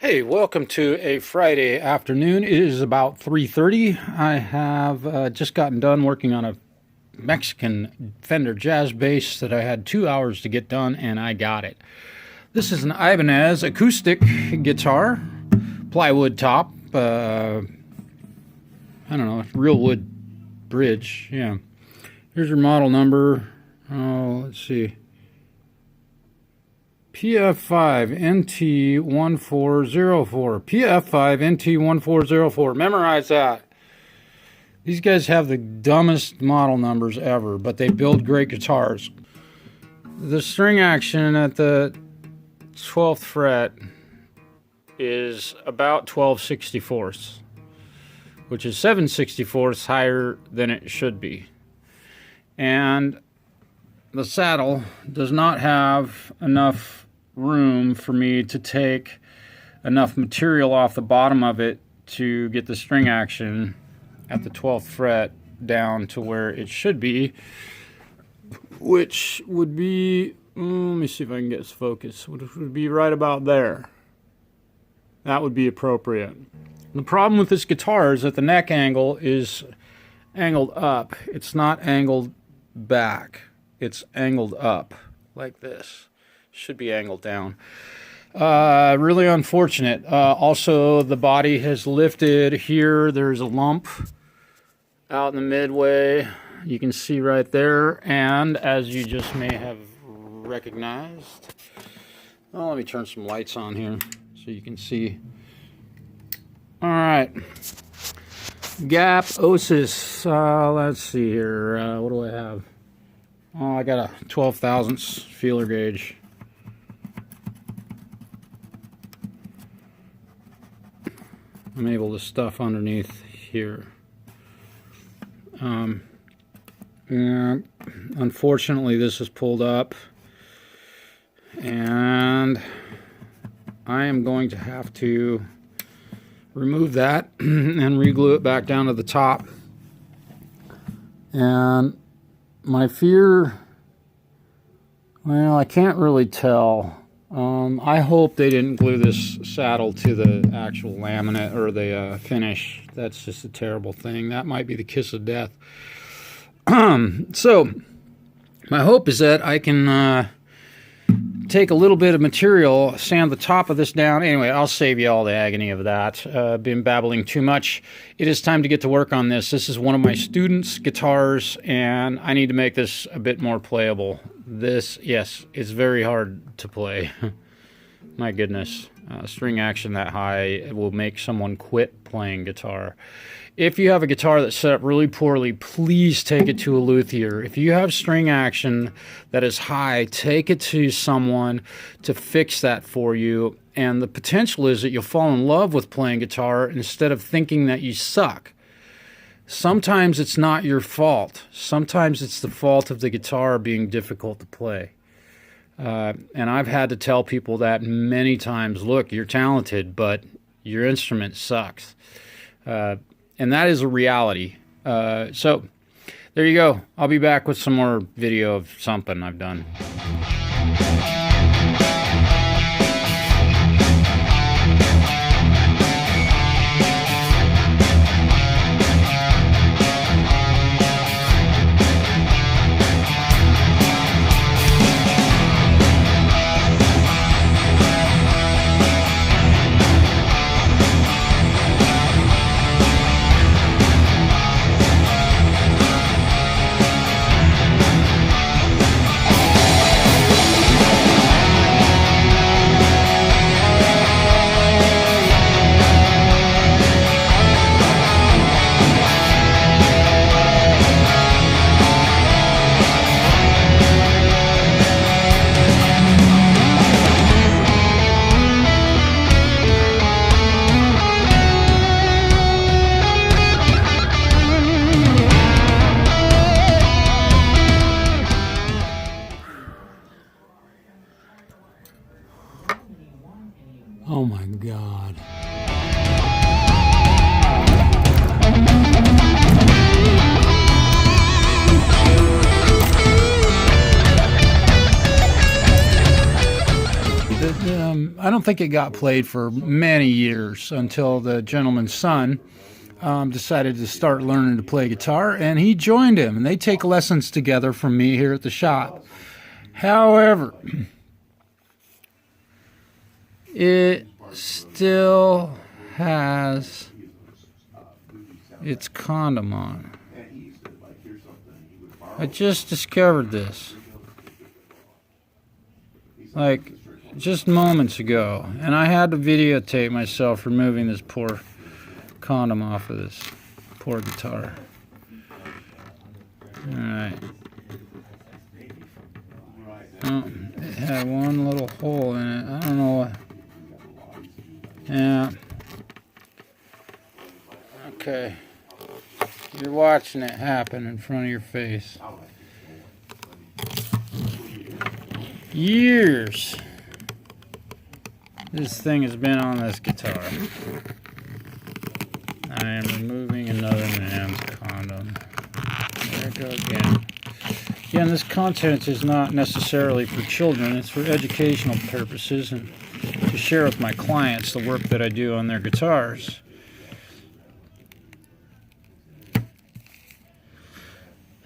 Hey, welcome to a Friday afternoon. It is about 3:30. I have just gotten done working on a Mexican Fender jazz bass that I had 2 hours to get done, and I got it. This is an Ibanez acoustic guitar, plywood top, I don't know, real wood bridge, yeah. Here's your model number. Oh, let's see. PF5NT1404. PF5NT1404. Memorize that. These guys have the dumbest model numbers ever, but they build great guitars. The string action at the 12th fret is about 12/64, which is 7/64 higher than it should be. And the saddle does not have enough room for me to take enough material off the bottom of it to get the string action at the 12th fret down to where it should be, which would be, let me see if I can get this focus, which would be right about there. That would be appropriate. The problem with this guitar is that the neck angle is angled up. It's not angled back. It's angled up like this. Should be angled down. Really unfortunate. Also, the body has lifted here. There's a lump out in the midway. You can see right there. And as you just may have recognized, oh, let me turn some lights on here so you can see. All right. Gap Osis. Let's see here. What do I have? Oh, I got a 12 thousandths feeler gauge. I'm able to stuff underneath here. And unfortunately, this is pulled up, and I am going to have to remove that and re-glue it back down to the top. And my fear, well, I can't really tell. I hope they didn't glue this saddle to the actual laminate or the finish. That's just a terrible thing. That might be the kiss of death. So, my hope is that I can take a little bit of material, sand the top of this down. Anyway, I'll save you all the agony of that. Been babbling too much. It is time to get to work on this. This is one of my students' guitars, and I need to make this a bit more playable. This, yes, is very hard to play. My goodness. String action that high will make someone quit playing guitar. If you have a guitar that's set up really poorly, please take it to a luthier. If you have string action that is high, take it to someone to fix that for you. And the potential is that you'll fall in love with playing guitar instead of thinking that you suck. Sometimes it's not your fault. Sometimes it's the fault of the guitar being difficult to play. And I've had to tell people that many times, look, you're talented, but your instrument sucks. And that is a reality. So there you go. I'll be back with some more video of something I've done. Oh my God. I don't think it got played for many years until the gentleman's son decided to start learning to play guitar, and he joined him, and they take lessons together from me here at the shop. However, it still has its condom on. I just discovered this, like, just moments ago, and I had to videotape myself removing this poor condom off of this poor guitar. Alright. Oh, it had one little hole in it. I don't know what. Yeah. Okay. You're watching it happen in front of your face. Years this thing has been on this guitar. I am removing another man's condom. There it goes again. Again, this content is not necessarily for children. It's for educational purposes and to share with my clients the work that I do on their guitars.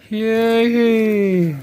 Yay!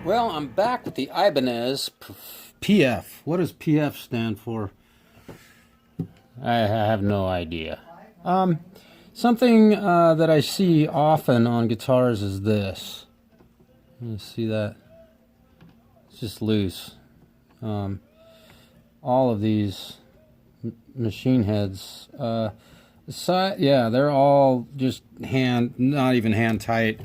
Well, I'm back with the Ibanez PF. What does PF stand for? I have no idea. Something that I see often on guitars is this. You see that? It's just loose. All of these machine heads, yeah, they're all just not even hand tight.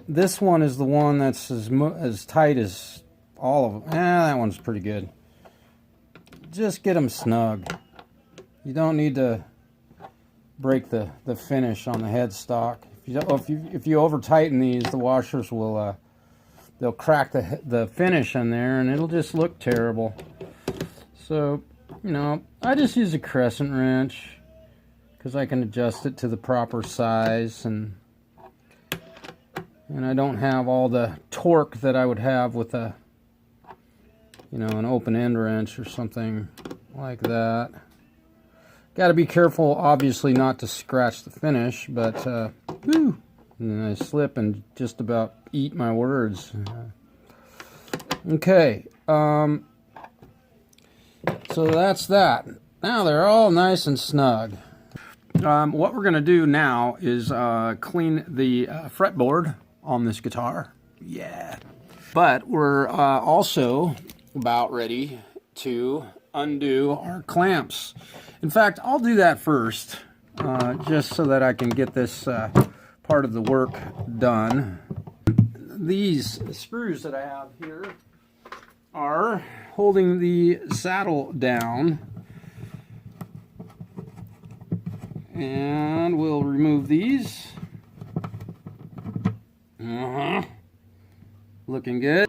This one is the one that's as tight as all of them. That one's pretty good. Just get them snug. You don't need to break the finish on the headstock. If you over tighten these, the washers will they'll crack the finish in there, and it'll just look terrible. So you know, I just use a crescent wrench because I can adjust it to the proper size, and I don't have all the torque that I would have with a, you know, an open end wrench or something like that. Got to be careful, obviously, not to scratch the finish, but whew, and I slip and just about eat my words. Okay, so that's that. Now they're all nice and snug. What we're going to do now is clean the fretboard on this guitar. Yeah. But we're also about ready to undo our clamps. In fact, I'll do that first, just so that I can get this part of the work done. These screws that I have here are holding the saddle down, and we'll remove these. Looking good.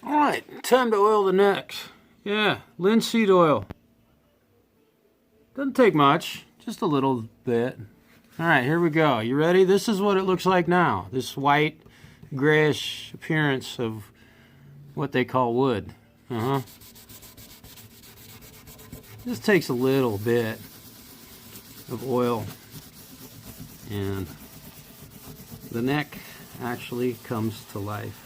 Alright, time to oil the necks. Yeah, linseed oil. Doesn't take much, just a little bit. Alright, here we go. You ready? This is what it looks like now. This white, grayish appearance of what they call wood. This takes a little bit of oil, and the neck actually comes to life.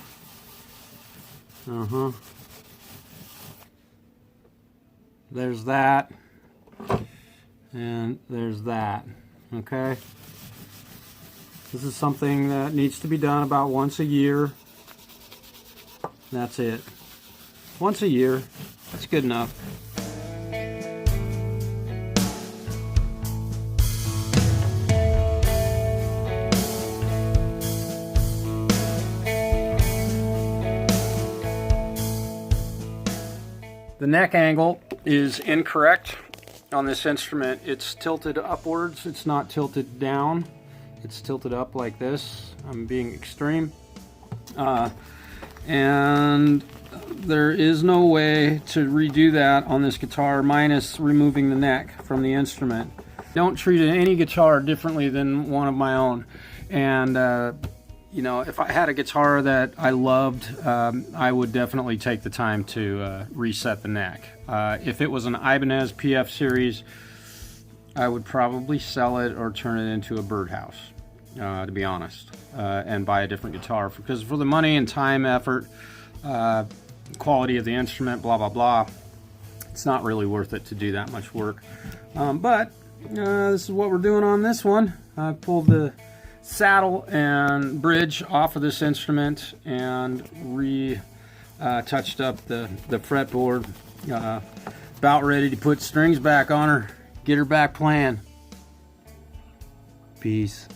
There's that, and there's that. Okay, this is something that needs to be done about once a year. That's it. Once a year, that's good enough. The neck angle is incorrect on this instrument. It's tilted upwards. It's not tilted down. It's tilted up like this. I'm being extreme. And there is no way to redo that on this guitar minus removing the neck from the instrument. Don't treat any guitar differently than one of my own. And you know, if I had a guitar that I loved, I would definitely take the time to reset the neck. If it was an Ibanez PF series, I would probably sell it or turn it into a birdhouse, to be honest, and buy a different guitar. Because for the money and time, effort, quality of the instrument, blah, blah, blah, it's not really worth it to do that much work. But this is what we're doing on this one. I pulled the saddle and bridge off of this instrument and touched up the fretboard. About ready to put strings back on her, get her back playing. Peace.